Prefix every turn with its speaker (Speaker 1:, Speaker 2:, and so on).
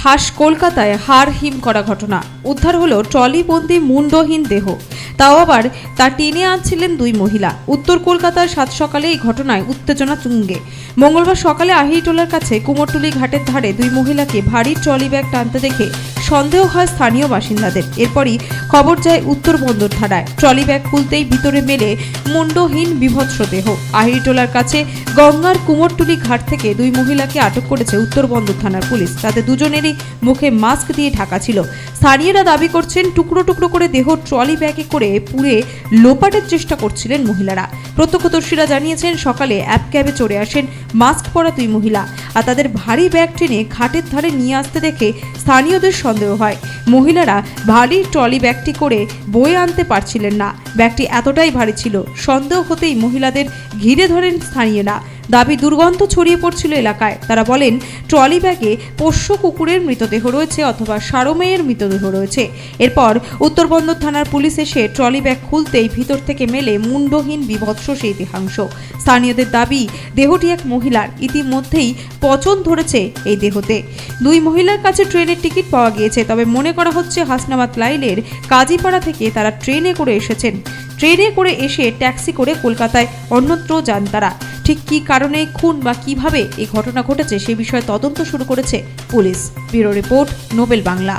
Speaker 1: হাস কলকাতায় হাড় হিম করা ঘটনা। উদ্ধার হলো ট্রলিবন্দি মুন্ডহীন দেহ, তাও আবার তা টেনে আনছিলেন দুই মহিলা। উত্তর কলকাতার সাত সকালে এই ঘটনায় উত্তেজনা তুঙ্গে। মঙ্গলবার সকালে আহিরিটোলার কাছে কুমোরটুলি ঘাটের ধারে দুই মহিলাকে ভারী ট্রলি ব্যাগ টানতে দেখে সন্দেহ হয় স্থানীয় বাসিন্দাদের। এরপরই খবর যায় উত্তর বন্দর থানায়। ট্রলি ব্যাগ খুলতেই ভিতরে মেলে মুন্ডহীন বিভৎস দেহ। আহিরিটোলার কাছে গঙ্গার কুমোরটুলি ঘাট থেকে দুই মহিলাকে আটক করেছে উত্তর বন্দর থানার পুলিশ। তাদের দুজনেরই মুখে মাস্ক দিয়ে ঢাকা ছিল। স্থানীয়রা দাবি করছেন টুকরো টুকরো করে দেহ ট্রলি ব্যাগে করে পুড়ে লোপাটের চেষ্টা করছিলেন মহিলারা। প্রত্যক্ষদর্শীরা জানিয়েছেন সকালে অ্যাপ ক্যাবে চড়ে আসেন মাস্ক পরা দুই মহিলা, আর তাদের ভারী ব্যাগ টেনে ঘাটের ধারে নিয়ে আসতে দেখে স্থানীয়দের সন্দেহ হয়। মহিলারা ভারী ট্রলি ব্যাগটি করে বয়ে আনতে পারছিলেন না। ব্যাগটি এতটাই ভারী ছিল, সন্দেহ হতেই মহিলাদের ঘিরে ধরেন স্থানীয়রা। দাবি দুর্গন্ধ ছড়িয়ে পড়ছিল এলাকায়। তারা বলেন ট্রলি ব্যাগে পোষ্য কুকুরের মৃতদেহ রয়েছে অথবা সারমেয়ের মৃতদেহ রয়েছে। এরপর উত্তর বন্দর থানার পুলিশ এসে ট্রলি ব্যাগ খুলতেই ভিতর থেকে মেলে মুন্ডহীন বিভৎস সেই দেহাংশ। স্থানীয়দের দাবি দেহটি এক মহিলার। ইতিমধ্যেই পচন ধরেছে এই দেহতে। দুই মহিলার কাছে ট্রেনের টিকিট পাওয়া গিয়েছে, তবে মনে করা হচ্ছে হাসনাবাদ লাইনের কাজীপাড়া থেকে তারা ট্রেনে করে এসেছেন। ট্রেনে করে এসে ট্যাক্সি করে কলকাতায় অন্যত্র যান তারা। ঠিক কী কারণে খুন বা কিভাবে এই ঘটনা ঘটেছে সে বিষয়ে তদন্ত শুরু করেছে police. Bureau report, Nobel Bangla.